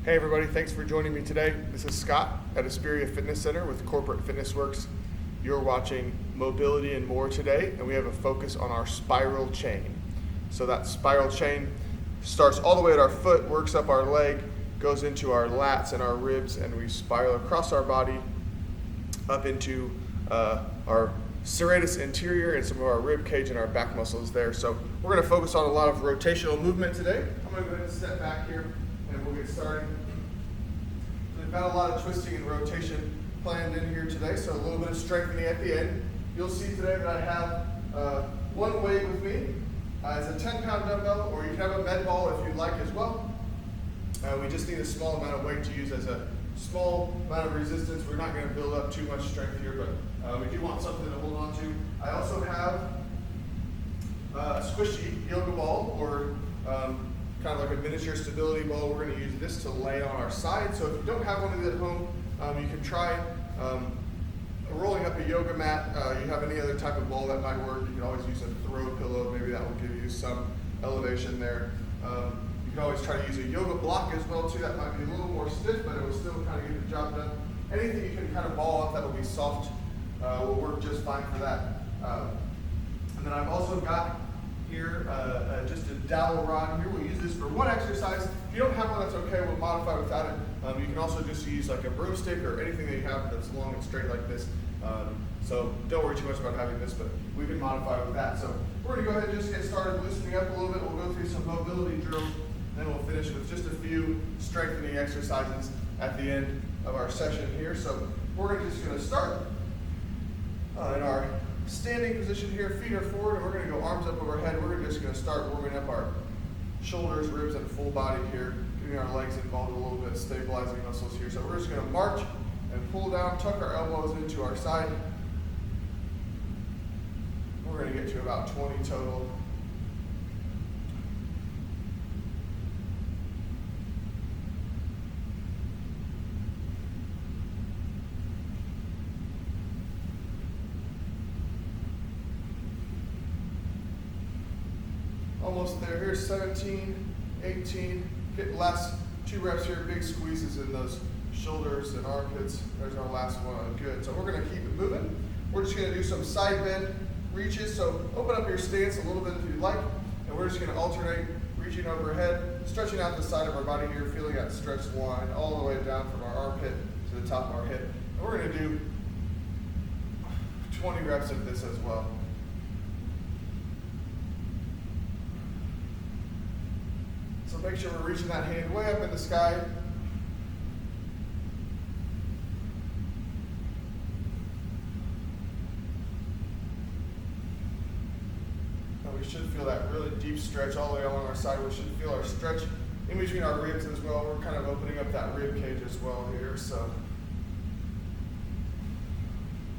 Hey everybody, thanks for joining me today. This is Scott at Aspiria Fitness Center with Corporate Fitness Works. You're watching Mobility and More today, and we have a focus on our spiral chain. So that spiral chain starts all the way at our foot, works up our leg, goes into our lats and our ribs, and we spiral across our body up into our serratus anterior and some of our rib cage and our back muscles there. So we're going to focus on a lot of rotational movement today. I'm going to go ahead and step back here and we'll get started. We've got a lot of twisting and rotation planned in here today, so a little bit of strengthening at the end. You'll see today that I have one weight with me. It's a 10-pound dumbbell, or you can have a med ball if you'd like as well. We just need a small amount of weight to use as a small amount of resistance. We're not going to build up too much strength here, but we do want something to hold on to. I also have a squishy yoga ball, or kind of like a miniature stability ball. We're going to use this to lay on our side. So if you don't have one of these at home, you can try rolling up a yoga mat. You have any other type of ball that might work. You can always use a throw pillow. Maybe that will give you some elevation there. You can always try to use a yoga block as well too. That might be a little more stiff, but it will still kind of get the job done. Anything you can kind of ball up that will be soft will work just fine for that. And then I've also got here just a dowel rod here. We'll use this for one exercise. If you don't have one, that's okay. We'll modify without it. You can also just use like a broomstick or anything that you have that's long and straight like this. So don't worry too much about having this, but we can modify with that. So we're going to go ahead and just get started loosening up a little bit. We'll go through some mobility drills, then we'll finish with just a few strengthening exercises at the end of our session here. So we're just going to start in our standing position here. Feet are forward, and we're going to go arms up overhead. We're just going to start warming up our shoulders, ribs, and full body here, getting our legs involved a little bit, stabilizing muscles here. So we're just going to march and pull down, tuck our elbows into our side. We're going to get to about 20 total. Almost there. Here's 17, 18. Get the last 2 reps here. Big squeezes in those shoulders and armpits. There's our last one. Good. So we're going to keep it moving. We're just going to do some side bend reaches. So open up your stance a little bit if you'd like. And we're just going to alternate reaching overhead, stretching out the side of our body here, feeling that stretched line all the way down from our armpit to the top of our hip. And we're going to do 20 reps of this as well. So make sure we're reaching that hand way up in the sky. And we should feel that really deep stretch all the way along our side. We should feel our stretch in between our ribs as well. We're kind of opening up that rib cage as well here. So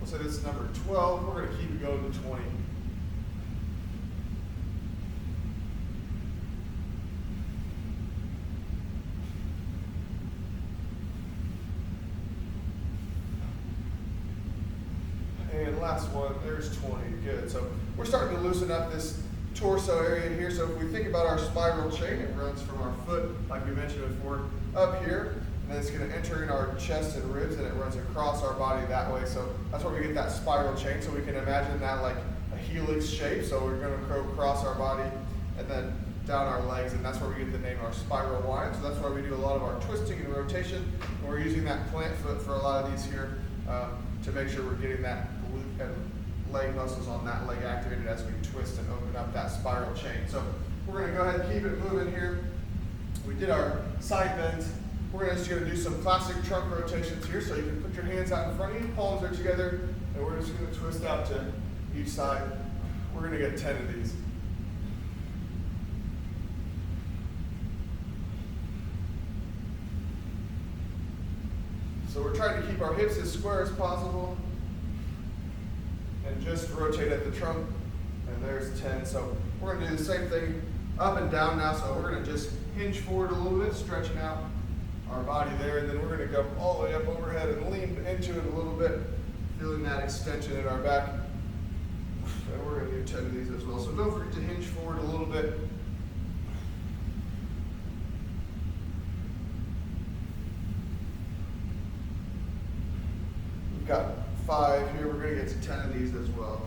we'll say this is number 12. We're going to keep it going to 20. And last one, there's 20, good. So we're starting to loosen up this torso area here. So if we think about our spiral chain, it runs from our foot, like we mentioned before, up here, and then it's going to enter in our chest and ribs, and it runs across our body that way. So that's where we get that spiral chain. So we can imagine that like a helix shape. So we're going to go across our body and then down our legs, and that's where we get the name our spiral line. So that's why we do a lot of our twisting and rotation. And we're using that plant foot for a lot of these here to make sure we're getting that glute and leg muscles on that leg activated as we twist and open up that spiral chain. So we're going to go ahead and keep it moving here. We did our side bends. We're just going to do some classic trunk rotations here. So you can put your hands out in front of you, palms are together, and we're just going to twist out to each side. We're going to get 10 of these. So we're trying to keep our hips as square as possible and just rotate at the trunk, and there's 10. So we're going to do the same thing up and down now. So we're going to just hinge forward a little bit, stretching out our body there, and then we're going to go all the way up overhead and lean into it a little bit, feeling that extension in our back. And we're going to do 10 of these as well. So don't forget to hinge forward a little bit. got 5 here. We're going to get to 10 of these as well.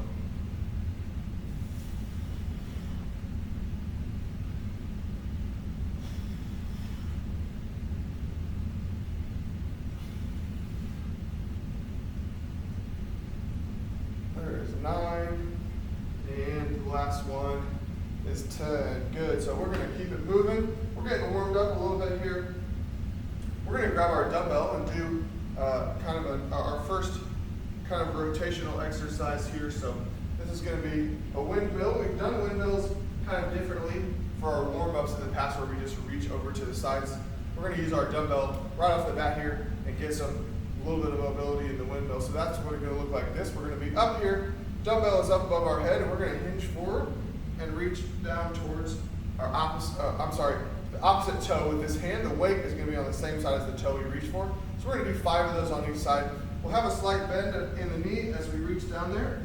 There's 9. And the last one is 10. Good. So we're going to keep it moving. We're getting warmed up a little bit here. We're going to grab our dumbbell and do kind of our first kind of rotational exercise here. So this is going to be a windmill. We've done windmills kind of differently for our warm-ups in the past where we just reach over to the sides. We're going to use our dumbbell right off the bat here and get a little bit of mobility in the windmill. So that's what it's going to look like this. We're going to be up here. Dumbbell is up above our head, and we're going to hinge forward and reach down towards our the opposite toe with this hand. The weight is going to be on the same side as the toe we reach for. So we're going to do 5 of those on each side. We'll have a slight bend in the knee as we reach down there.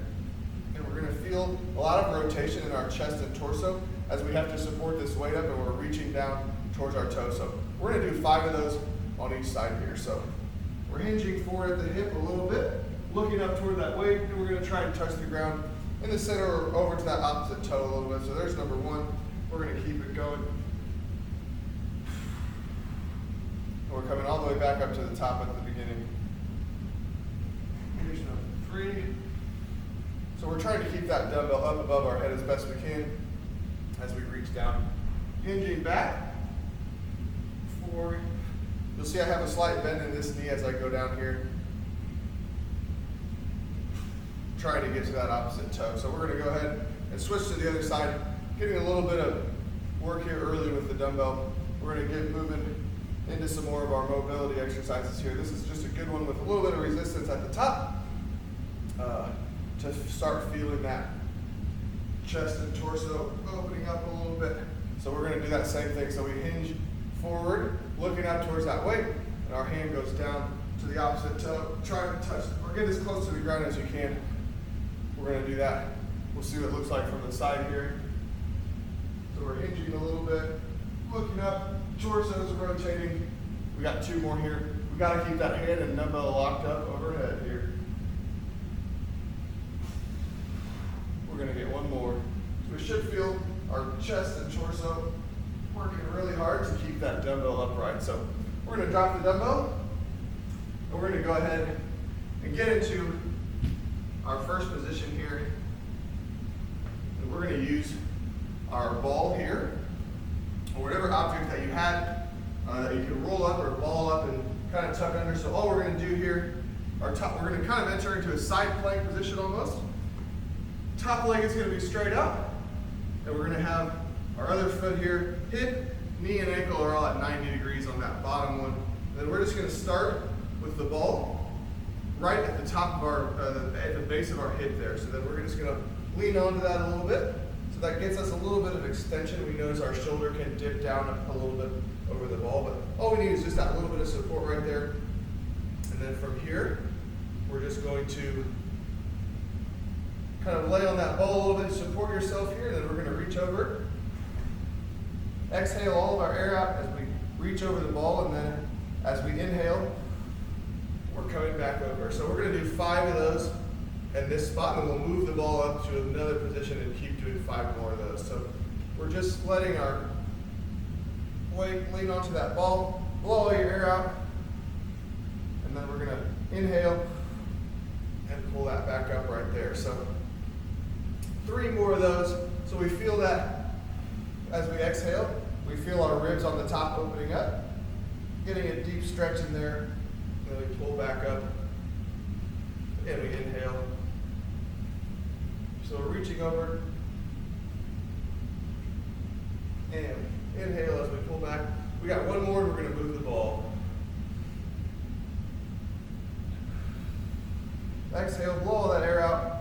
And we're going to feel a lot of rotation in our chest and torso as we have to support this weight up and we're reaching down towards our toe. So we're going to do 5 of those on each side here. So we're hinging forward at the hip a little bit, looking up toward that weight, and we're going to try and touch the ground in the center or over to that opposite toe a little bit. So there's number 1. We're going to keep it going. We're coming all the way back up to the top at the beginning. Here's number 3. So we're trying to keep that dumbbell up above our head as best we can as we reach down. Hinging back. 4. You'll see I have a slight bend in this knee as I go down here. Trying to get to that opposite toe. So we're going to go ahead and switch to the other side, getting a little bit of work here early with the dumbbell. We're going to get moving into some more of our mobility exercises here. This is just a good one with a little bit of resistance at the top to start feeling that chest and torso opening up a little bit. So we're going to do that same thing. So we hinge forward, looking up towards that weight, and our hand goes down to the opposite toe, trying to touch or get as close to the ground as you can. We're going to do that. We'll see what it looks like from the side here. So we're hinging a little bit, looking up, torso's rotating. We got 2 more here. We got to keep that hand and dumbbell locked up overhead here. We're going to get 1 more. So we should feel our chest and torso working really hard to keep that dumbbell upright. So we're going to drop the dumbbell, and we're going to go ahead and get into our first position here. And we're going to use our ball here, or whatever object that you had that you can roll up or ball up and kind of tuck under. So all we're going to do here, we're going to kind of enter into a side plank position almost. Top leg is going to be straight up, and we're going to have our other foot here, hip, knee, and ankle are all at 90 degrees on that bottom one. And then we're just going to start with the ball right at the top of our, at the base of our hip there. So then we're just going to lean onto that a little bit. So that gets us a little bit of extension. We notice our shoulder can dip down a little bit over the ball, but all we need is just that little bit of support right there. And then from here, we're just going to kind of lay on that ball a little bit, support yourself here, and then we're going to reach over. Exhale all of our air out as we reach over the ball, and then as we inhale, we're coming back over. So we're going to do 5 of those in this spot, and then we'll move the ball up to another position and keep doing 5 more of those. So we're just letting our weight lean onto that ball, blow all your air out, and then we're going to inhale and pull that back up right there. So 3 more of those. So we feel that as we exhale, we feel our ribs on the top opening up, getting a deep stretch in there, and then we pull back up, and we inhale. So we're reaching over, and inhale as we pull back. We got 1 more, and we're going to move the ball. Exhale, blow all that air out,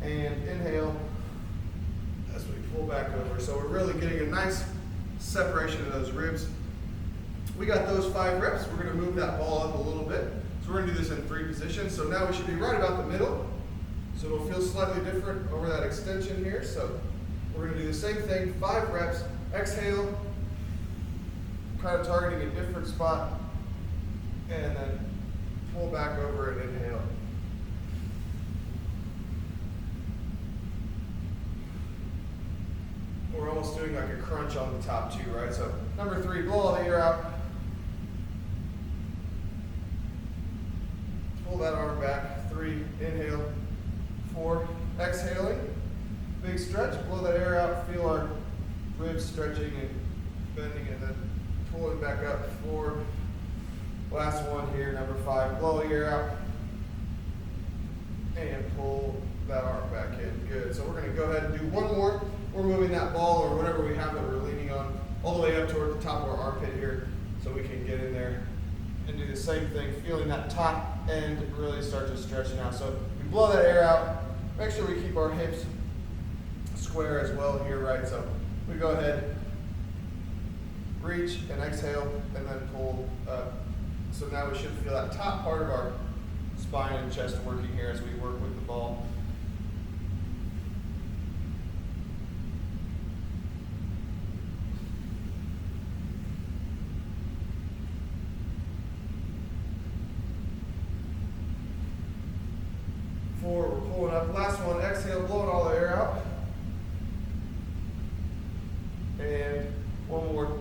and inhale as we pull back over. So we're really getting a nice separation of those ribs. We got those 5 reps. We're going to move that ball up a little bit. So we're going to do this in 3 positions. So now we should be right about the middle. So it'll feel slightly different over that extension here. So we're going to do the same thing, 5 reps. Exhale, kind of targeting a different spot, and then pull back over and inhale. We're almost doing like a crunch on the top too, right? So number 3, blow all the air out. Pull that arm back. 3, inhale. 4, exhaling. Big stretch, blow that air out. Feel our ribs stretching and bending and then pulling back up. 4, last one here, number 5, blow the air out. And pull that arm back in. Good. So we're going to go ahead and do one more. We're moving that ball or whatever we have that we're leaning on all the way up toward the top of our armpit here so we can get in there and do the same thing, feeling that top end really start to stretch now. So we blow that air out. Make sure we keep our hips square as well here, right? So we go ahead, reach and exhale, and then pull up. So now we should feel that top part of our spine and chest working here as we work with the ball. We're pulling up. Last one, exhale, blowing all the air out. And one more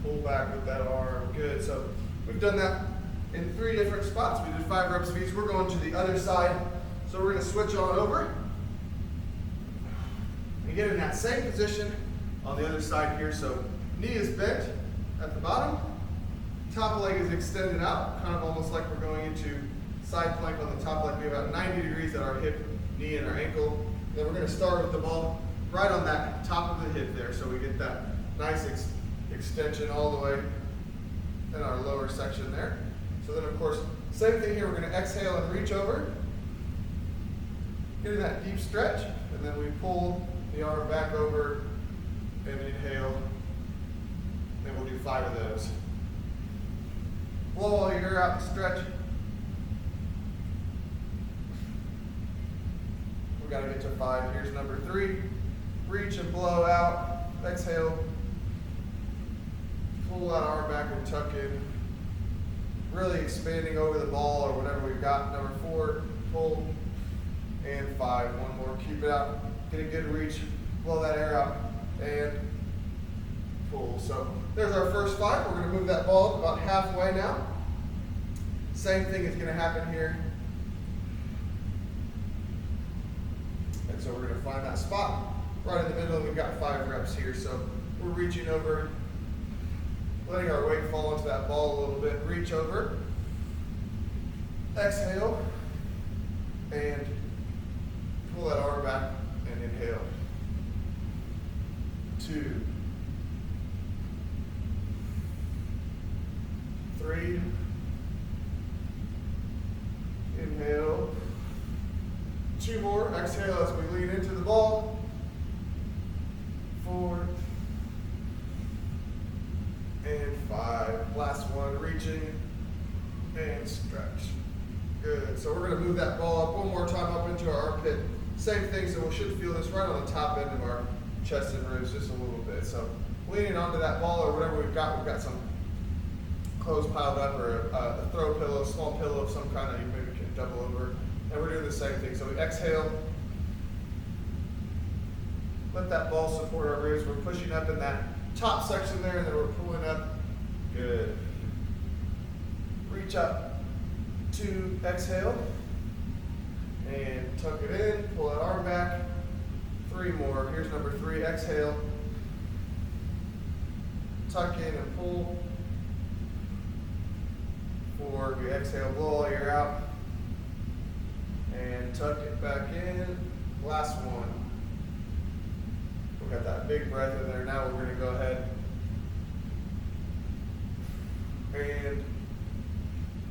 pull back with that arm. Good. So we've done that in 3 different spots. We did 5 reps of each. We're going to the other side. So we're going to switch on over and get in that same position on the other side here. So knee is bent at the bottom. Top leg is extended out, kind of almost like we're going into side plank on the top leg. We have about 90 degrees at our hip, knee, and our ankle. Then we're going to start with the ball right on that top of the hip there, so we get that nice extension all the way in our lower section there. So then, of course, same thing here. We're going to exhale and reach over, get in that deep stretch, and then we pull the arm back over and inhale. Then we'll do 5 of those. Blow all your air out and stretch. We got to get to 5. Here's number 3. Reach and blow out. Exhale. Pull that arm back and tuck in. Really expanding over the ball or whatever we've got. Number 4. Pull. And 5. One more. Keep it out. Get a good reach. Blow that air out. And pull. So there's our first 5. We're going to move that ball up about halfway now. Same thing is going to happen here. And so we're going to find that spot right in the middle, and we've got 5 reps here. So we're reaching over, letting our weight fall into that ball a little bit. Reach over, exhale, and pull that arm back and inhale. 2, 3, inhale. 2 more, exhale as we lean into the ball. 4, and 5. Last one, reaching and stretch. Good. So we're going to move that ball up one more time up into our armpit. Same thing, so we should feel this right on the top end of our chest and ribs just a little bit. So leaning onto that ball or whatever we've got some clothes piled up or a throw pillow, a small pillow of some kind that you maybe can double over. And we're doing the same thing. So we exhale. Let that ball support our ribs. We're pushing up in that top section there, and then we're pulling up. Good. Reach up. 2, exhale. And tuck it in. Pull that arm back. 3 more. Here's number 3. Exhale. Tuck in and pull. 4. We exhale. Blow all your air out. And tuck it back in. Last one. We've got that big breath in there. Now we're going to go ahead and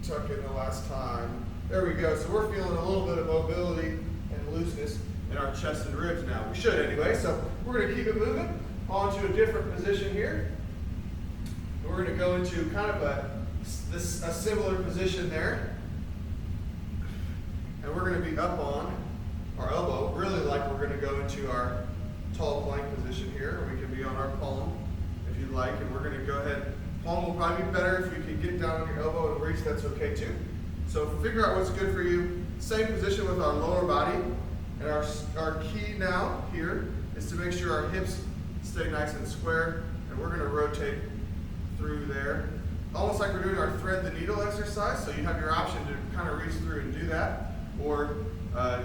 tuck in the last time. There we go. So we're feeling a little bit of mobility and looseness in our chest and ribs now. We should anyway. So we're going to keep it moving onto a different position here. We're going to go into kind of a similar position there. And we're going to be up on our elbow, really like we're going to go into our tall plank position here. We can be on our palm if you'd like, and we're going to go ahead. Palm will probably be better if you can get down on your elbow and reach, that's okay too. So figure out what's good for you. Same position with our lower body. And our key now here is to make sure our hips stay nice and square, and we're gonna rotate through there. Almost like we're doing our thread the needle exercise, so you have your option to kind of reach through and do that, or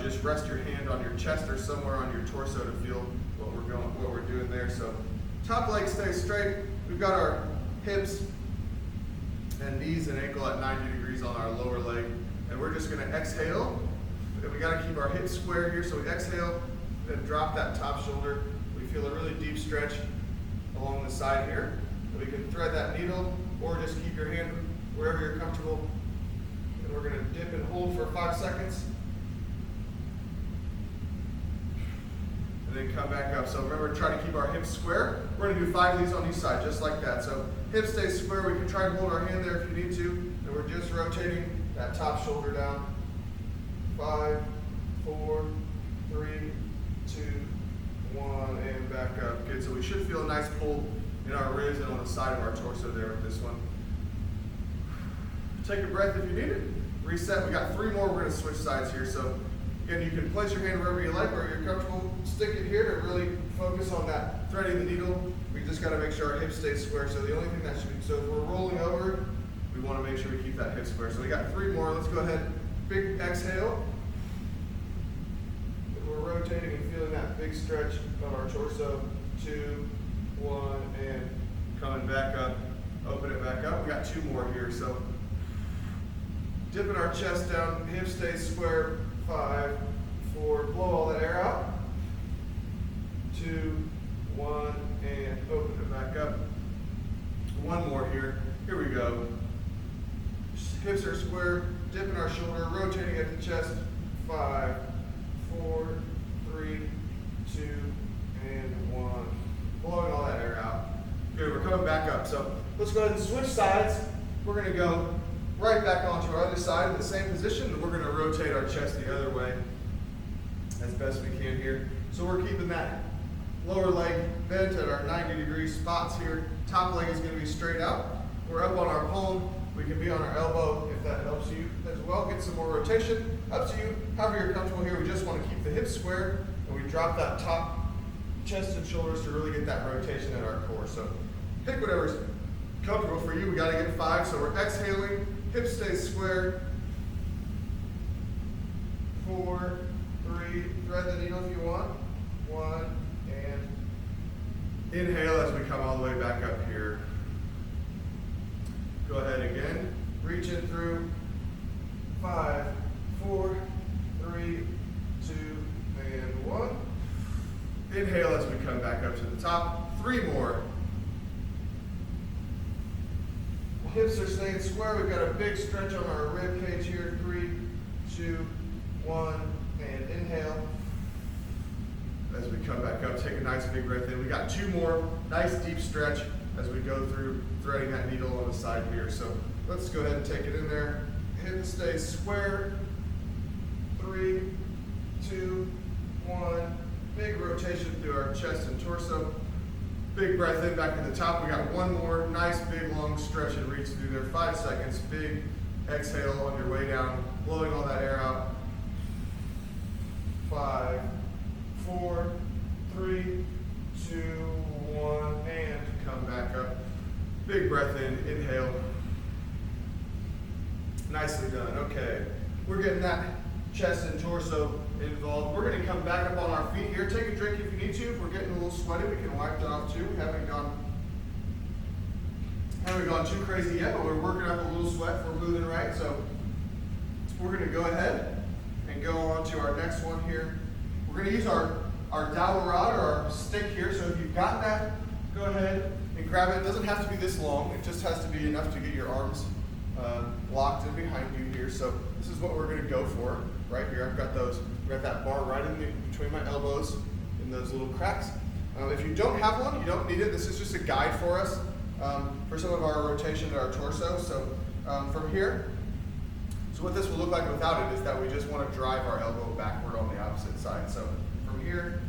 just rest your hand on your chest or somewhere on your torso to feel what we're doing there. So top leg stays straight. We've got our hips and knees and ankle at 90 degrees on our lower leg, and we're just gonna exhale. And we gotta keep our hips square here, so we exhale and drop that top shoulder. We feel a really deep stretch along the side here. And we can thread that needle, or just keep your hand wherever you're comfortable. And we're gonna dip and hold for 5 seconds. And then come back up. So remember, try to keep our hips square. We're gonna do 5 of these on each side, just like that. So hips stay square. We can try and hold our hand there if you need to. And we're just rotating that top shoulder down. 5, 4, 3, 2, 1, and back up. Good, so we should feel a nice pull in our ribs and on the side of our torso there with this one. Take a breath if you need it. Reset, we got 3 more, we're gonna switch sides here. So again, you can place your hand wherever you like, wherever you're comfortable. Stick it here to really focus on that threading the needle. We just gotta make sure our hips stay square. So the only thing that should be, so if we're rolling over, we wanna make sure we keep that hip square. So we got 3 more, let's go ahead. Big exhale. We're rotating and feeling that big stretch of our torso. 2, 1, and coming back up. Open it back up. We got 2 more here. So dipping our chest down, hips stay square. 5, 4, blow all that air out. 2, 1, and open it back up. 1 more here. Here we go. Hips are square, dipping our shoulder, rotating at the chest. 5, 4, 3, 2, and 1. Blowing all that air out. Good, we're coming back up. So let's go ahead and switch sides. We're gonna go right back onto our other side in the same position, and we're gonna rotate our chest the other way as best we can here. So we're keeping that lower leg bent at our 90-degree spots here. Top leg is gonna be straight out. We're up on our palm. We can be on our elbow if that helps you as well. Get some more rotation. Up to you. However you're comfortable here. We just want to keep the hips square, and we drop that top chest and shoulders to really get that rotation in our core. So pick whatever's comfortable for you. We got to get 5. So we're exhaling. Hips stay square. 4, 3. Thread the needle if you want. 1, and inhale as we come all the way back up here. Go ahead again, reach in through. 5, 4, 3, 2, and 1. Inhale as we come back up to the top. 3 more. Hips are staying square. We've got a big stretch on our rib cage here. 3, 2, 1, and inhale. As we come back up, take a nice big breath in. We got 2 more. Nice deep stretch as we go through threading that needle on the side here. So let's go ahead and take it in there. Hips stay square. 3, 2, 1. Big rotation through our chest and torso. Big breath in back to the top. We got 1 more. Nice big long stretch and reach through there. 5 seconds. Big exhale on your way down. Blowing all that air out. 5, 4, 3, 2, 1, and come back up. Big breath in, inhale. Nicely done. Okay, we're getting that chest and torso involved. We're going to come back up on our feet here. Take a drink if you need to. If we're getting a little sweaty, we can wipe that off too. We haven't gone too crazy yet, but we're working up a little sweat if we're moving right. So we're going to go ahead and go on to our next one here. We're going to use our dowel rod or our stick here. So if you've got that, go ahead and grab it. It doesn't have to be this long. It just has to be enough to get your arms locked in behind you here. So this is what we're going to go for right here. I've got that bar right in between my elbows in those little cracks. If you don't have one, you don't need it. This is just a guide for us for some of our rotation to our torso. So from here, so what this will look like without it is that we just want to drive our elbow backward on the opposite side. So from here,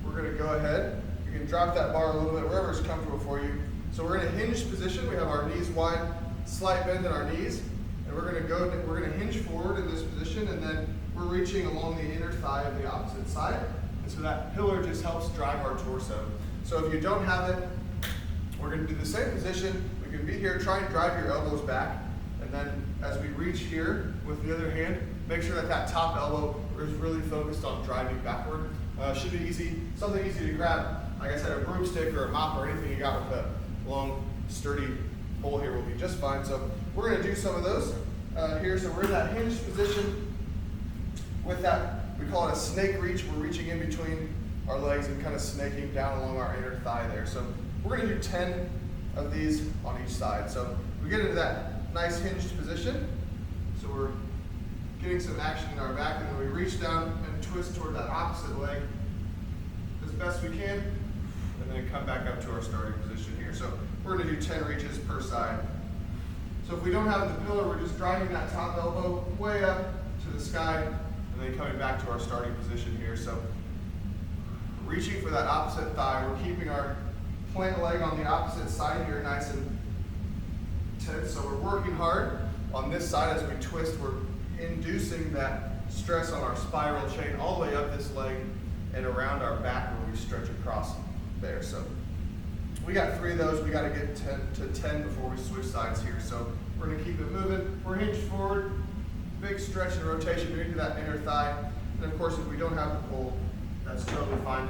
we're going to go ahead. You can drop that bar a little bit wherever it's comfortable for you. So we're in a hinge position. We have our knees wide, slight bend in our knees, and we're going to hinge forward in this position, and then we're reaching along the inner thigh of the opposite side. And so that pillar just helps drive our torso. So if you don't have it, we're going to do the same position. We can be here, try and drive your elbows back, and then as we reach here with the other hand, make sure that that top elbow is really focused on driving backward. Should be easy, something easy to grab. Like I said, a broomstick or a mop or anything you got with a long, sturdy pole here will be just fine. So we're going to do some of those here. So we're in that hinged position with that, we call it a snake reach. We're reaching in between our legs and kind of snaking down along our inner thigh there. So we're going to do 10 of these on each side. So we get into that nice hinged position. So we're getting some action in our back, and then we reach down and twist toward that opposite leg as best we can, and then come back up to our starting position here. So we're going to do 10 reaches per side. So if we don't have the pillar, we're just driving that top elbow way up to the sky, and then coming back to our starting position here. So reaching for that opposite thigh, we're keeping our plant leg on the opposite side here nice and tense. So we're working hard on this side as we twist. We're inducing that stress on our spiral chain all the way up this leg and around our back where we stretch across there. So we got 3 of those. We got to get 10 to 10 before we switch sides here. So we're going to keep it moving. We're hinged forward, big stretch and rotation into that inner thigh. And of course, if we don't have the pull, that's totally fine.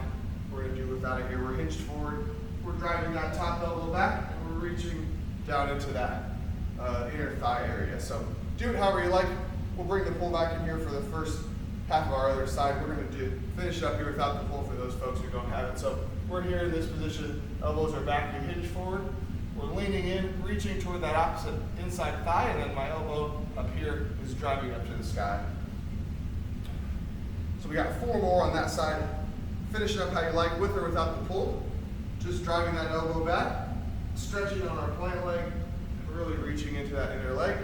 We're going to do without it here. We're hinged forward. We're driving that top elbow back, and we're reaching down into that inner thigh area. So do it however you like. We'll bring the pull back in here for the first half of our other side. We're going to finish it up here without the pull for those folks who don't have it. So we're here in this position. Elbows are back. We hinge forward. We're leaning in, reaching toward that opposite inside thigh, and then my elbow up here is driving up to the sky. So we got 4 more on that side. Finish it up how you like, with or without the pull. Just driving that elbow back, stretching on our plant leg, and really reaching into that inner leg.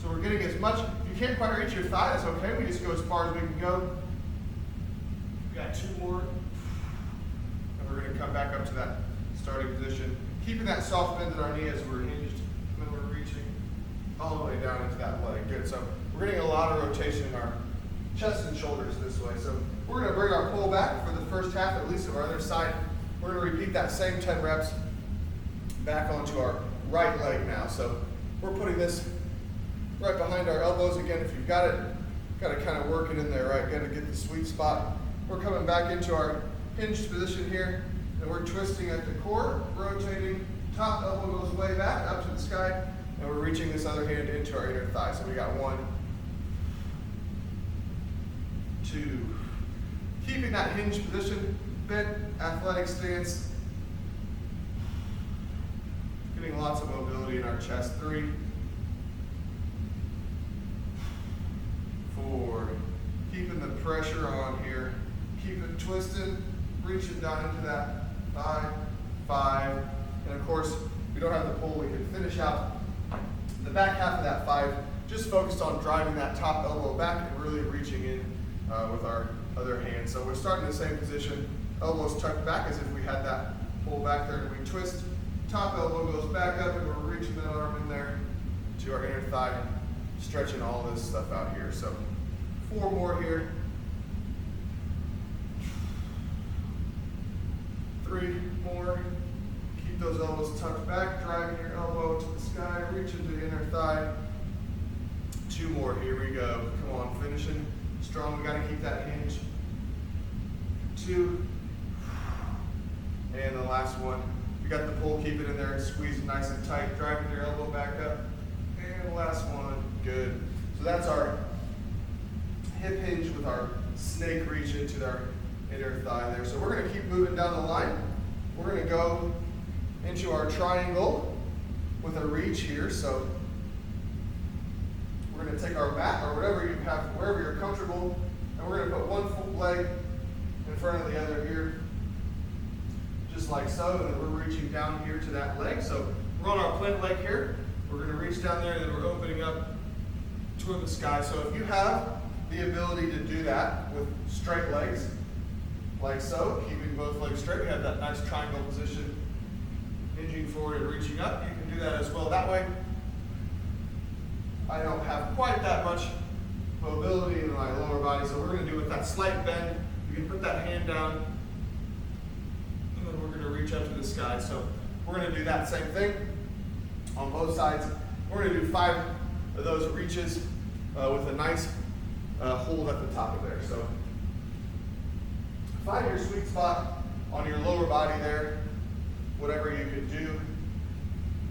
So we're getting as much, if you can't quite reach your thigh, that's okay. We just go as far as we can go. We got 2 more. And we're going to come back up to that starting position. Keeping that soft bend in our knee as we're hinged. And then we're reaching all the way down into that leg. Good. So we're getting a lot of rotation in our chest and shoulders this way. So we're going to bring our pull back for the first half, at least of our other side. We're going to repeat that same 10 reps back onto our right leg now. So we're putting this right behind our elbows again. If you've got it, got to kind of work it in there, right? Got to get the sweet spot. We're coming back into our hinged position here, and we're twisting at the core, rotating. Top elbow goes way back up to the sky, and we're reaching this other hand into our inner thigh. So we got 1, 2. Keeping that hinged position, bent, athletic stance. Getting lots of mobility in our chest. 3, 4. Keeping the pressure on here. Keep it twisted, reaching down into that thigh. 5. And of course, if we don't have the pull, we can finish out the back half of that 5, just focused on driving that top elbow back and really reaching in with our other hand. So we're starting the same position, elbows tucked back as if we had that pull back there, and we twist, top elbow goes back up, and we're reaching that arm in there to our inner thigh, stretching all this stuff out here. So 4 more here. 3 more. Keep those elbows tucked back, driving your elbow to the sky, reaching to the inner thigh. 2 more, here we go. Come on, finishing strong. We got to keep that hinge. 2. And the last one. We got the pull, keep it in there and squeeze it nice and tight, driving your elbow back up. And the last one, good. So that's our hip hinge with our snake reach into our inner thigh there. So we're going to keep moving down the line. We're going to go into our triangle with a reach here. So we're going to take our mat or whatever you have, wherever you're comfortable, and we're going to put one full leg in front of the other here, just like so, and then we're reaching down here to that leg. So we're on our plant leg here. We're going to reach down there, and then we're opening up toward the sky. So if you have the ability to do that with straight legs, like so, keeping both legs straight, we have that nice triangle position, hinging forward and reaching up. You can do that as well that way. I don't have quite that much mobility in my lower body. So we're going to do with that slight bend. You can put that hand down, and then we're going to reach up to the sky. So we're going to do that same thing on both sides. We're going to do 5 of those reaches with a nice hold at the top of there. So find your sweet spot on your lower body there, whatever you can do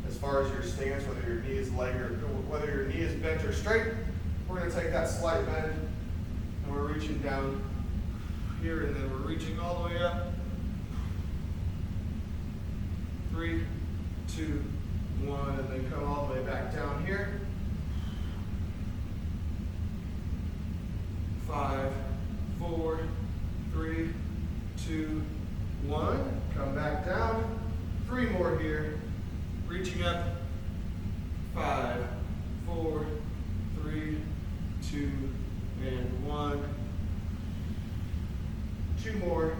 as far as your stance, whether your knee is leg or whether your knee is bent or straight. We're going to take that slight bend and we're reaching down here, and then we're reaching all the way up. 3, 2, 1, and then come all the way back down here. 5, 4, 3, 2, 1. Come back down. 3 more here. Reaching up. 5, 4, 3, 2, and 1. 2 more.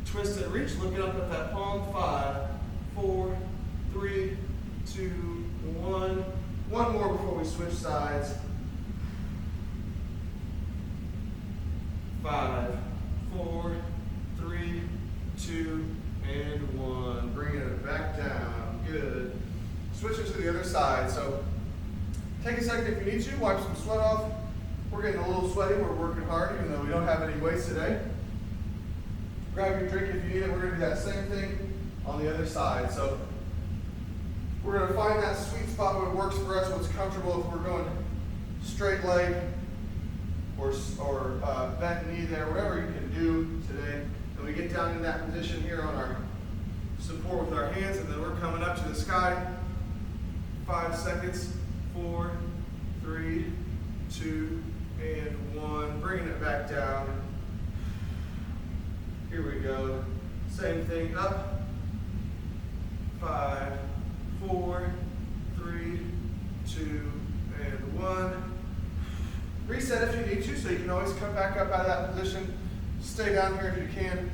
Twist and reach. Looking up at that palm. 5, 4, 3, 2, 1. 1 more before we switch sides. 5, 4, 3, 2, and 1. Bringing it back down. Good. Switching to the other side. So take a second if you need to. Wipe some sweat off. We're getting a little sweaty. We're working hard, even though we don't have any weights today. Grab your drink if you need it. We're going to do that same thing on the other side. So we're going to find that sweet spot what works for us, what's comfortable. If we're going straight leg or bent knee there, whatever you can do today. And we get down in that position here on our support with our hands, and then we're coming up to the sky. 5 seconds. 4, 3, 2, and 1. Bringing it back down. Here we go. Same thing. Up. 5, 4, 3, 2, and 1. Reset if you need to, so you can always come back up out of that position. Stay down here if you can.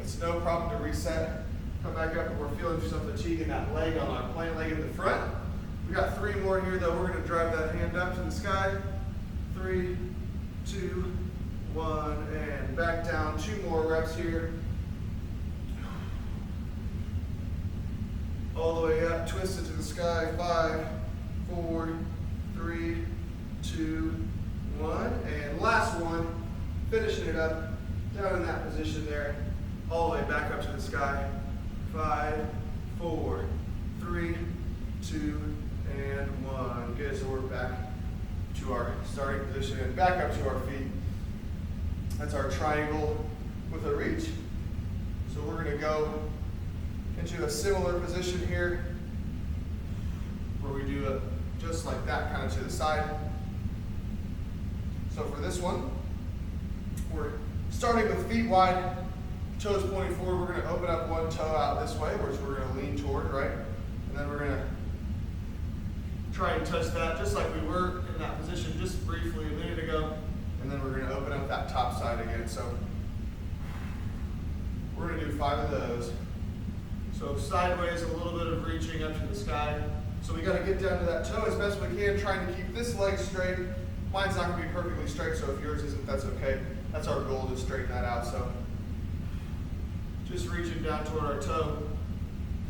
It's no problem to reset. Come back up if we're feeling some fatigue in that leg on our plant leg in the front. We got 3 more here though. We're going to drive that hand up to the sky. 3, 2, 1, and back down. 2 more reps here. All the way up, twist it to the sky. 5, 4, 3, 2, 1, and last one. Finishing it up, down in that position there, all the way back up to the sky. 5, 4, 3, 2, and 1. Good, so we're back to our starting position and back up to our feet. That's our triangle with a reach. So we're going to go into a similar position here where we do it just like that, kind of to the side. So for this one, we're starting with feet wide, toes pointing forward. We're going to open up one toe out this way, which we're going to lean toward, right? And then we're going to try and touch that just like we were in that position just briefly a minute ago. And then we're going to open up that top side again. So we're going to do 5 of those. So sideways, a little bit of reaching up to the sky. So we got to get down to that toe as best we can, trying to keep this leg straight. Mine's not going to be perfectly straight, so if yours isn't, that's okay. That's our goal, to straighten that out. So just reaching down toward our toe.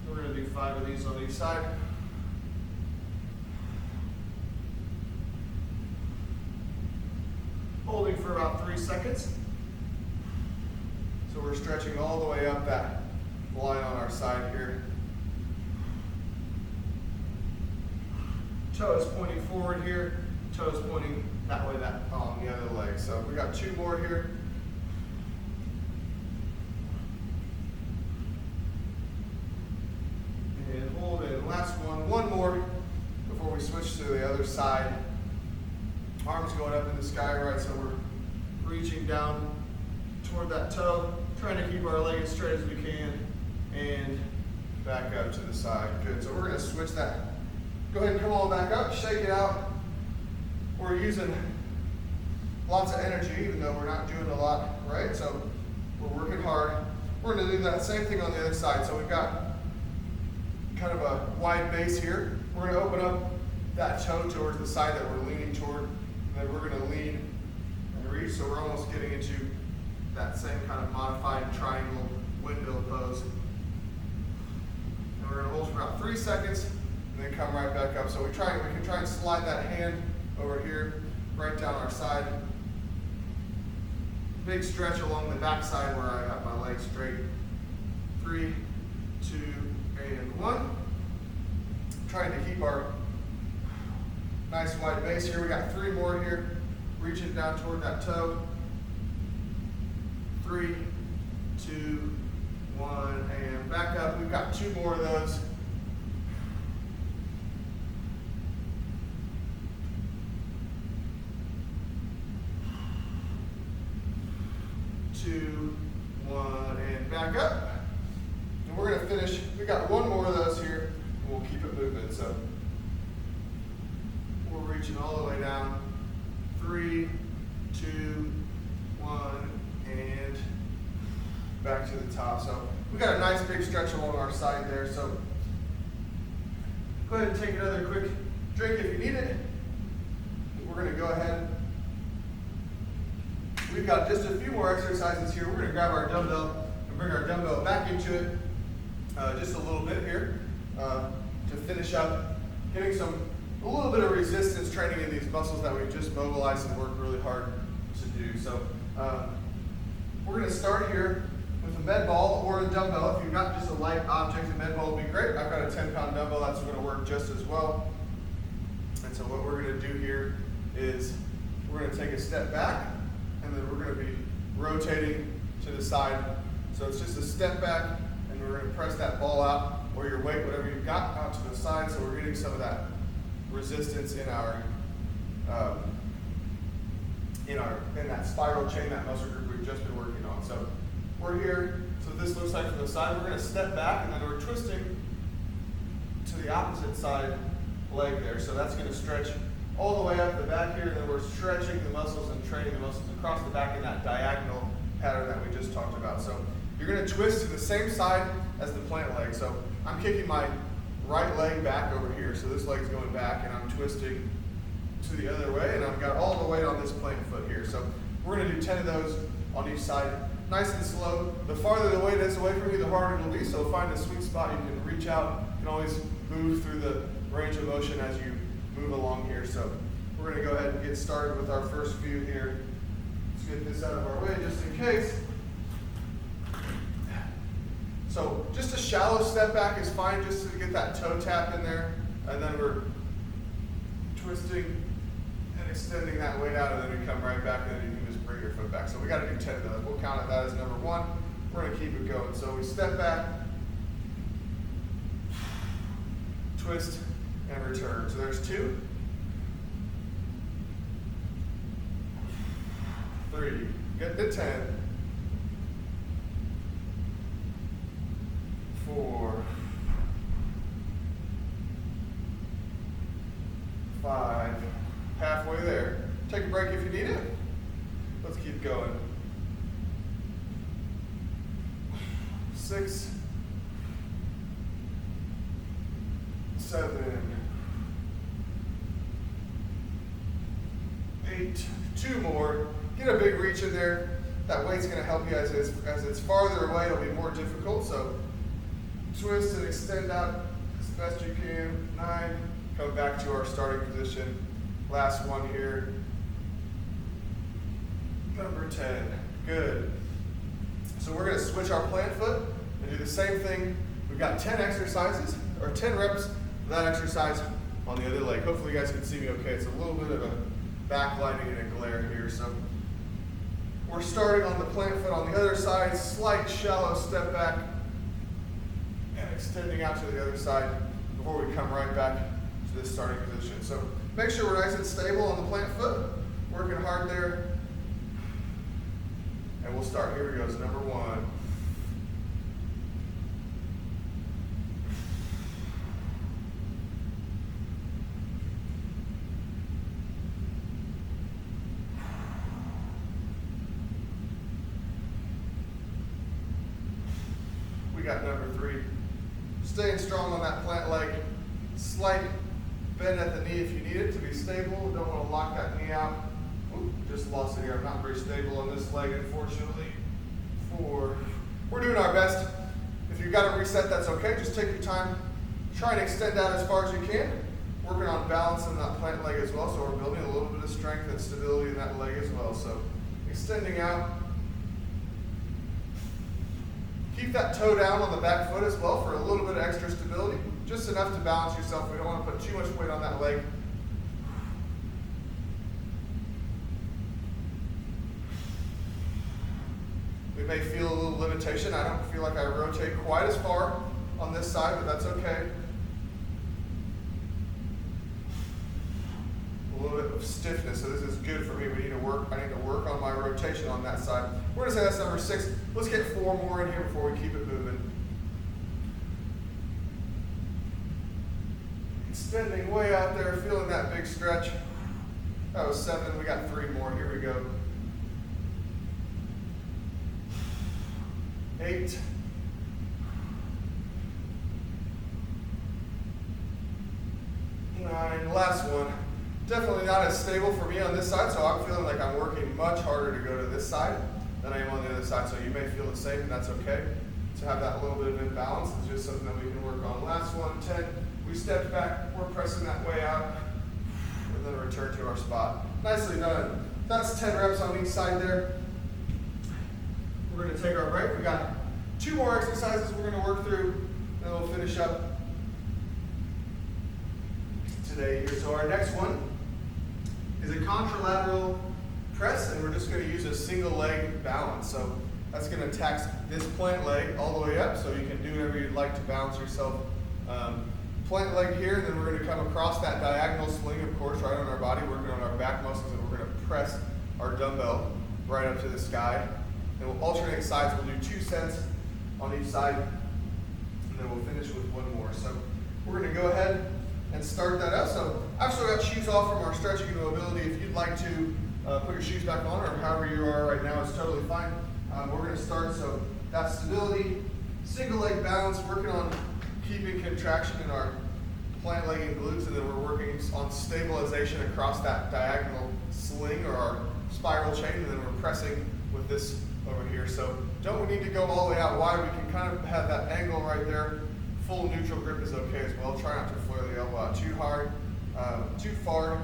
We're going to do 5 of these on each side. Holding for about 3 seconds. So we're stretching all the way up that line on our side here. Toes pointing forward here, toes pointing that way, that on the other leg. So we got 2 more here. And hold it. Last one. 1 more before we switch to the other side. Arms going up in the sky, right? So we're reaching down toward that toe, trying to keep our leg as straight as we can, and back up to the side. Good. So we're going to switch that. Go ahead and come all back up, shake it out. We're using lots of energy, even though we're not doing a lot, right? So we're working hard. We're going to do that same thing on the other side. So we've got kind of a wide base here. We're going to open up that toe towards the side that we're leaning toward. And then we're gonna lean and reach, so we're almost getting into that same kind of modified triangle windmill pose. And we're gonna hold for about 3 seconds and then come right back up. So we can try and slide that hand over here, right down our side. Big stretch along the back side where I have my legs straight. 3, 2, and 1. Trying to keep our nice wide base here. We got 3 more here. Reaching down toward that toe. 3, 2, 1, and back up. We've got 2 more of those. 2, 1, and back up. And we're gonna finish, we got 1 more of those here, and we'll keep it moving. So we're reaching all the way down. 3, 2, 1, and back to the top. So we got a nice big stretch along our side there. So go ahead and take another quick drink if you need it. We're gonna go ahead. We've got just a few more exercises here. We're gonna grab our dumbbell and bring our dumbbell back into it just a little bit here to finish up getting a little bit of resistance training in these muscles that we've just mobilized and worked really hard to do. So we're gonna start here with a med ball or a dumbbell. If you've got just a light object, a med ball would be great. I've got a 10-pound dumbbell, that's gonna work just as well. And so what we're gonna do here is we're gonna take a step back, and then we're going to be rotating to the side. So it's just a step back, and we're going to press that ball out, or your weight, whatever you've got, out to the side. So we're getting some of that resistance in that spiral chain, that muscle group we've just been working on. So we're here. So this looks like from the side. We're going to step back, and then we're twisting to the opposite side leg there. So that's going to stretch all the way up the back here, and then we're stretching the muscles and training the muscles across the back in that diagonal pattern that we just talked about. So you're going to twist to the same side as the plant leg. So I'm kicking my right leg back over here. So this leg's going back, and I'm twisting to the other way, and I've got all the weight on this plant foot here. So we're going to do 10 of those on each side, nice and slow. The farther the weight is away from you, the harder it'll be. So find a sweet spot. You can reach out. You can always move through the range of motion as you move along here. So we're going to go ahead and get started with our first few here. Let's get this out of our way just in case. So just a shallow step back is fine, just to get that toe tap in there, and then we're twisting and extending that weight out, and then we come right back, and then you can just bring your foot back. So we got to do 10 of those. We'll count that as number 1. We're going to keep it going. So we step back, twist, and return. So there's 2, 3, get to 10, 4, 5, halfway there. Take a break if you need it. Let's keep going. 6, 7, 8, 2 more. Get a big reach in there. That weight's going to help you as it's farther away. It'll be more difficult. So twist and extend out as best you can. 9. Come back to our starting position. Last one here. Number 10. Good. So we're going to switch our plant foot and do the same thing. We've got 10 exercises, or 10 reps of that exercise on the other leg. Hopefully you guys can see me okay. It's a little bit of a backlining and a glare here. So we're starting on the plant foot on the other side, slight shallow step back, and extending out to the other side before we come right back to this starting position. So make sure we're nice and stable on the plant foot, working hard there. And we'll start. Here we go. So number 1. We got number 3. Staying strong on that plant leg. Slight Bend at the knee if you need it to be stable. Don't want to lock that knee out. Oop, just lost it here. I'm not very stable on this leg, unfortunately. 4. We're doing our best. If you've got to reset, that's okay. Just take your time. Try and extend out as far as you can. Working on balance in that plant leg as well. So we're building a little bit of strength and stability in that leg as well. So extending out. Keep that toe down on the back foot as well for a little bit of extra stability. Just enough to balance yourself. We don't want to put too much weight on that leg. We may feel a little limitation. I don't feel like I rotate quite as far on this side, but that's okay. A little bit of stiffness, so this is good for me. I need to work on my rotation on that side. We're gonna say that's number 6. Let's get 4 more in here before we keep it moving. Extending way out there, feeling that big stretch. That was 7, we got 3 more, here we go. 8. 9, last one. Definitely not as stable for me on this side, so I'm feeling like I'm working much harder to go to this side than I am on the other side, so you may feel the same, and that's okay. To have that little bit of imbalance is just something that we can work on. Last one, 10. We stepped back, we're pressing that way out, and then return to our spot. Nicely done. That's 10 reps on each side there. We're going to take our break. We got 2 more exercises we're going to work through, and we'll finish up today here. So our next one is a contralateral press, and we're just going to use a single leg balance. So that's going to tax this plant leg all the way up, so you can do whatever you'd like to balance yourself. Plant leg here, and then we're going to come across that diagonal swing, of course, right on our body, working on our back muscles, and we're going to press our dumbbell right up to the sky. And we'll alternate sides. We'll do 2 sets on each side, and then we'll finish with 1 more. So we're going to go ahead and start that up. So I've still got shoes off from our stretching and mobility. If you'd like to put your shoes back on, or however you are right now, it's totally fine. We're going to start. So that's stability, single leg balance, working on keeping contraction in our plant leg and glutes, and then we're working on stabilization across that diagonal sling or our spiral chain, and then we're pressing with this over here. So don't we need to go all the way out wide. We can kind of have that angle right there. Full neutral grip is okay as well. Try not to flare the elbow out too hard, too far.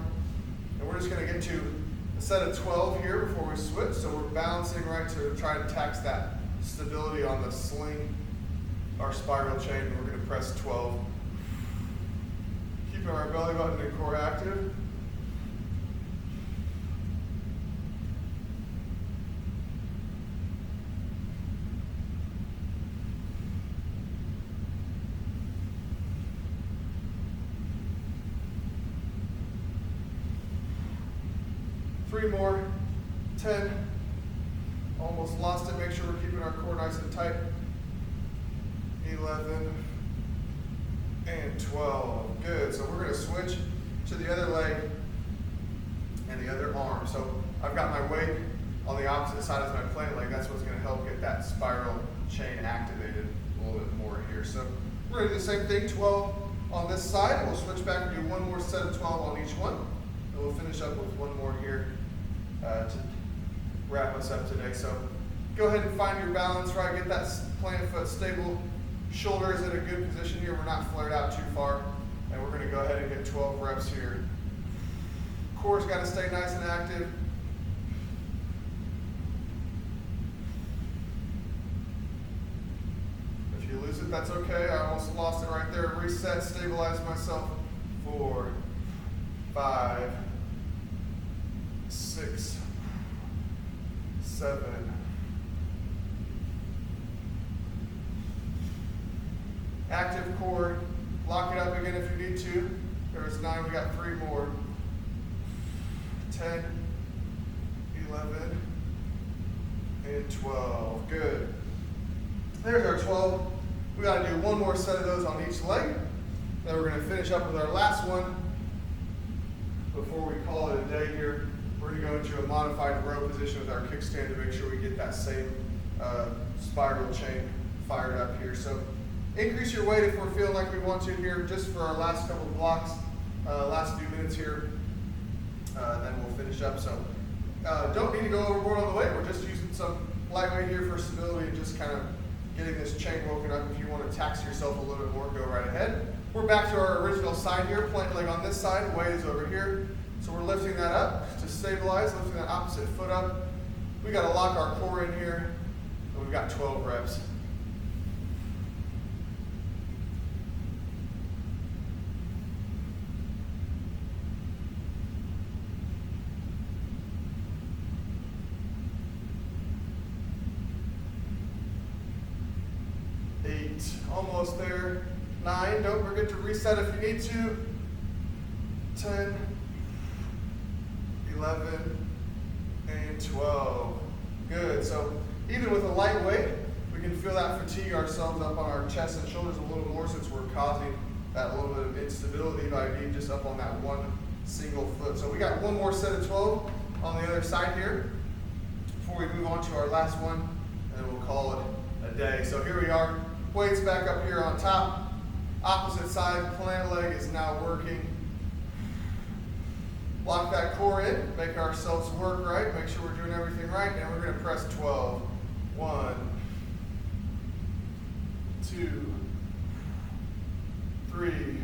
And we're just going to get to a set of 12 here before we switch. So we're balancing right to try to tax that stability on the sling, our spiral chain. We're going to press 12. Keeping our belly button and core active. Three more, 10, almost lost it. Make sure we're keeping our core nice and tight. 11 and 12, good. So we're gonna switch to the other leg and the other arm. So I've got my weight on the opposite side as my plant leg. That's what's gonna help get that spiral chain activated a little bit more here. So we're gonna do the same thing, 12 on this side, and we'll switch back and do 1 more set of 12 on each one. And we'll finish up with 1 more here to wrap us up today. So go ahead and find your balance, right? Get that plant foot stable. Shoulder is in a good position here. We're not flared out too far. And we're going to go ahead and get 12 reps here. Core's got to stay nice and active. If you lose it, that's okay. I almost lost it right there. Reset, stabilize myself. 4, 5, 6, 7, 8. Active core. Lock it up again if you need to. There's 9. We got 3 more. 10, 11, and 12. Good. There's our 12. We got to do 1 more set of those on each leg. Then we're going to finish up with our last one before we call it a day here. We're going to go into a modified row position with our kickstand to make sure we get that same spiral chain fired up here. So increase your weight if we're feeling like we want to here, just for our last couple of blocks. last few minutes here, then we'll finish up. So don't need to go overboard on the weight. We're just using some lightweight here for stability and just kind of getting this chain woken up. If you want to tax yourself a little bit more, go right ahead. We're back to our original side here, plant leg on this side, weight is over here. So we're lifting that up to stabilize, lifting that opposite foot up. We got to lock our core in here, and we've got 12 reps. Almost there. 9, don't forget to reset if you need to. 10, 11, and 12. Good, so even with a light weight, we can feel that fatigue ourselves up on our chest and shoulders a little more since we're causing that little bit of instability by being just up on that one single foot. So we got one more set of 12 on the other side here before we move on to our last one, and then we'll call it a day. So here we are. Weights back up here on top. Opposite side, plant leg is now working. Lock that core in, make ourselves work right, make sure we're doing everything right, and we're going to press 12. 1, 2, 3,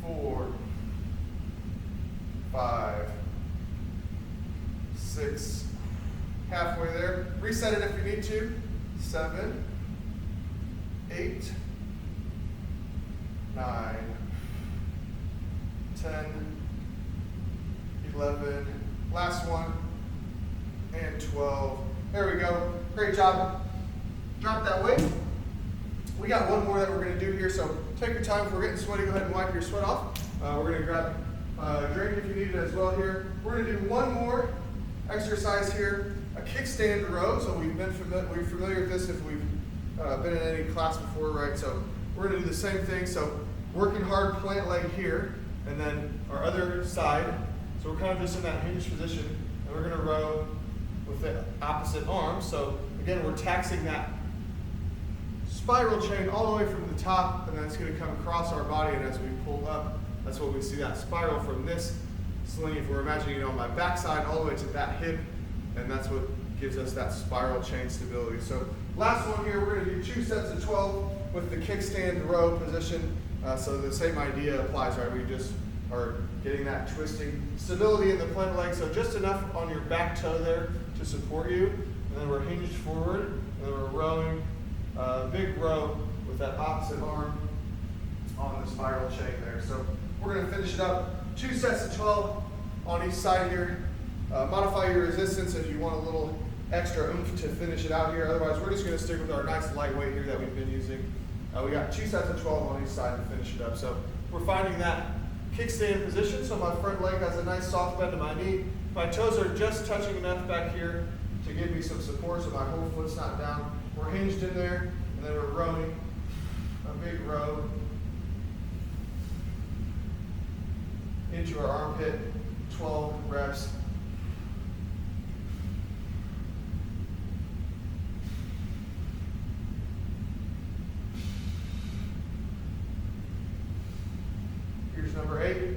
4, 5, 6. Halfway there. Reset it if you need to. 7, 8, 9, 10, 11, last one, and 12. There we go. Great job. Drop that weight. We got one more that we're going to do here, so take your time. If we're getting sweaty, go ahead and wipe your sweat off. We're going to grab a drink if you need it as well here. We're going to do one more exercise here. A kickstand row, so we're familiar with this if we've been in any class before, right? So we're going to do the same thing. So working hard, plant leg here, and then our other side. So we're kind of just in that hinge position, and we're going to row with the opposite arm. So again, we're taxing that spiral chain all the way from the top, and then it's going to come across our body, and as we pull up, that's what we see, that spiral from this sling. If we're imagining it on my backside all the way to that hip, and that's what gives us that spiral chain stability. So last one here, we're going to do 2 sets of 12 with the kickstand row position. So the same idea applies, right? We just are getting that twisting stability in the plant leg. So just enough on your back toe there to support you. And then we're hinged forward, and then we're rowing a big row with that opposite arm on the spiral chain there. So we're going to finish it up. 2 sets of 12 on each side here. Modify your resistance if you want a little extra oomph to finish it out here. Otherwise, we're just going to stick with our nice lightweight here that we've been using. We got 2 sets of 12 on each side to finish it up. So we're finding that kickstand position. So my front leg has a nice soft bend to my knee. My toes are just touching enough back here to give me some support so my whole foot's not down. We're hinged in there, and then we're rowing a big row into our armpit, 12 reps. Here's number 8.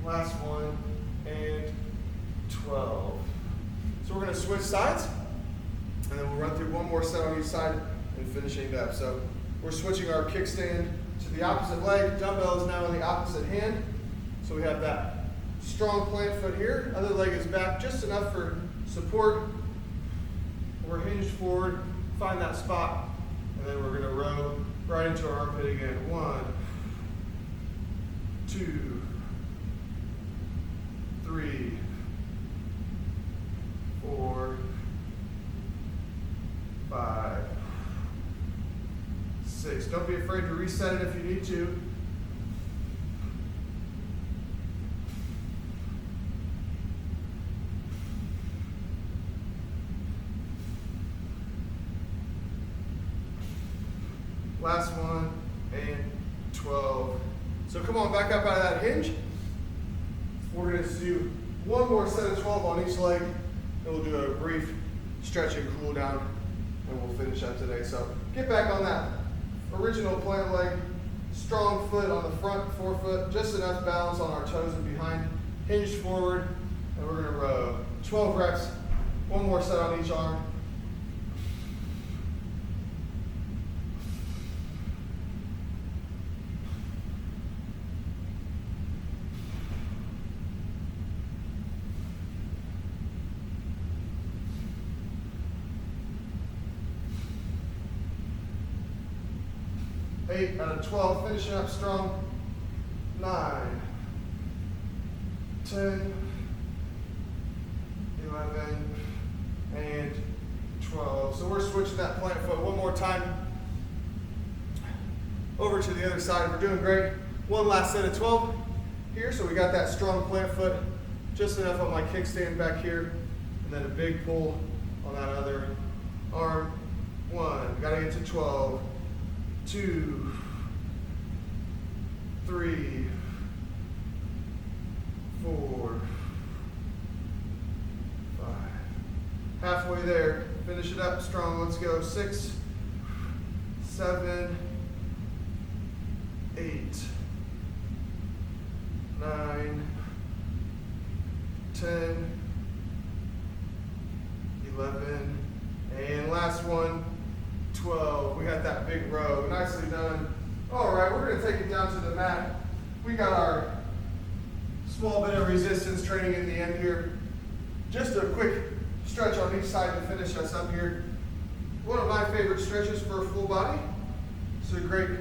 Last one, and 12. So we're going to switch sides, and then we'll run through one more set on each side and finishing it up. So we're switching our kickstand to the opposite leg. Dumbbell is now in the opposite hand. So we have that strong plant foot here. Other leg is back just enough for support. We're hinged forward, find that spot, and then we're going to row right into our armpit again. 1, 2, 3, 4, 5, 6. Don't be afraid to reset it if you need to. Last one, and 12. So come on, back up out of that hinge. We're going to do one more set of 12 on each leg, and we'll do a brief stretch and cool down, and we'll finish up today. So get back on that original plant leg, strong foot on the front forefoot, just enough balance on our toes and behind, hinge forward, and we're gonna row. 12 reps, one more set on each arm. Eight out of 12, finishing up strong. 9, 10, 11, and 12. So we're switching that plant foot one more time over to the other side. We're doing great. One last set of 12 here. So we got that strong plant foot, just enough on my kickstand back here, and then a big pull on that other arm. 1, got to get to 12. 2, 3, 4, 5. Halfway there. Finish it up strong. Let's go. 6, 7, 8, 9, 10, 11, and last one. 12. We got that big row. Nicely done. All right, we're going to take it down to the mat. We got our small bit of resistance training in the end here. Just a quick stretch on each side to finish us up here. One of my favorite stretches for a full body. It's a great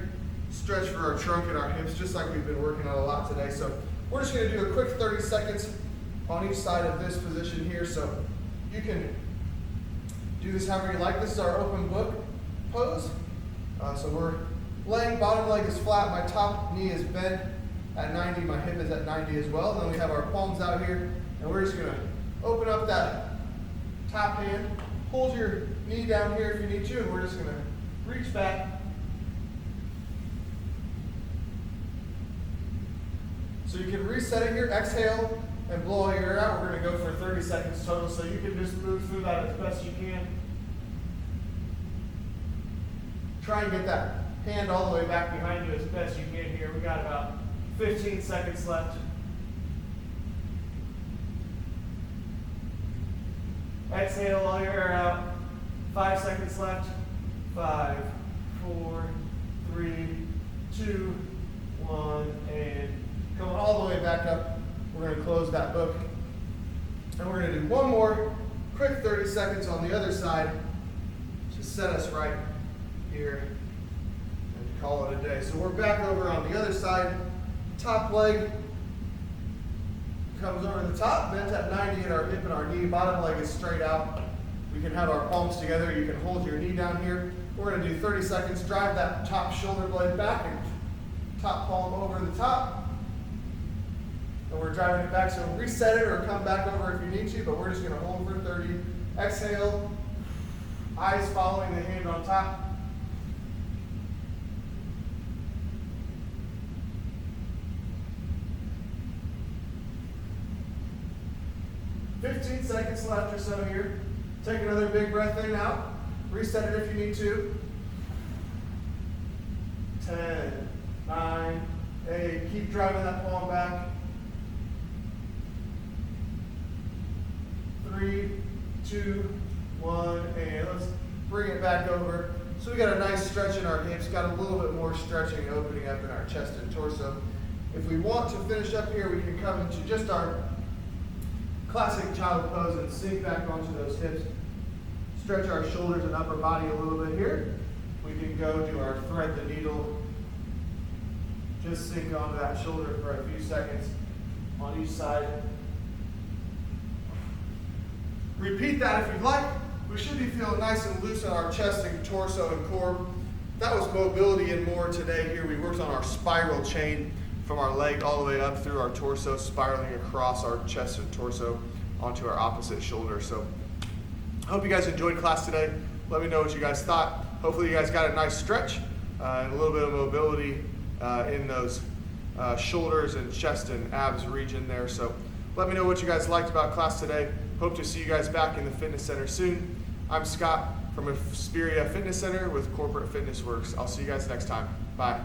stretch for our trunk and our hips, just like we've been working on a lot today. So we're just going to do a quick 30 seconds on each side of this position here. So you can do this however you like. This is our open book pose. So we're laying, bottom leg is flat, my top knee is bent at 90, my hip is at 90 as well. And then we have our palms out here, and we're just gonna open up that top hand, hold your knee down here if you need to, and we're just gonna reach back. So you can reset it here, exhale and blow all your air out. We're gonna go for 30 seconds total, so you can just move through that as best you can. Try and get that hand all the way back behind you as best you can here. We got about 15 seconds left. Exhale all your air out. 5 seconds left. 5, 4, 3, 2, 1, and coming all the way back up. We're going to close that book. And we're going to do one more quick 30 seconds on the other side. Just set us right here and call it a day. So we're back over on the other side. Top leg comes over the top, bent at 90 at our hip and our knee. Bottom leg is straight out. We can have our palms together. You can hold your knee down here. We're going to do 30 seconds. Drive that top shoulder blade back and top palm over the top. And we're driving it back. So reset it or come back over if you need to, but we're just going to hold for 30. Exhale. Eyes following the hand on top. "15 seconds left or so here. Take another big breath in, out. Reset it if you need to. 10, 9, 8. Keep driving that palm back. 3, 2, 1, and let's bring it back over. So we got a nice stretch in our hips, got a little bit more stretching and opening up in our chest and torso. If we want to finish up here, we can come into just our classic child pose and sink back onto those hips. Stretch our shoulders and upper body a little bit here. We can go to our thread the needle. Just sink onto that shoulder for a few seconds on each side. Repeat that if you'd like. We should be feeling nice and loose in our chest and torso and core. That was mobility and more today here. We worked on our spiral chain from our leg all the way up through our torso, spiraling across our chest and torso onto our opposite shoulder. So I hope you guys enjoyed class today. Let me know what you guys thought. Hopefully you guys got a nice stretch and a little bit of mobility in those shoulders and chest and abs region there. So Let me know what you guys liked about class today. Hope to see you guys back in the fitness center soon. I'm Scott from Aspiria Fitness Center with Corporate Fitness Works. I'll see you guys next time. Bye.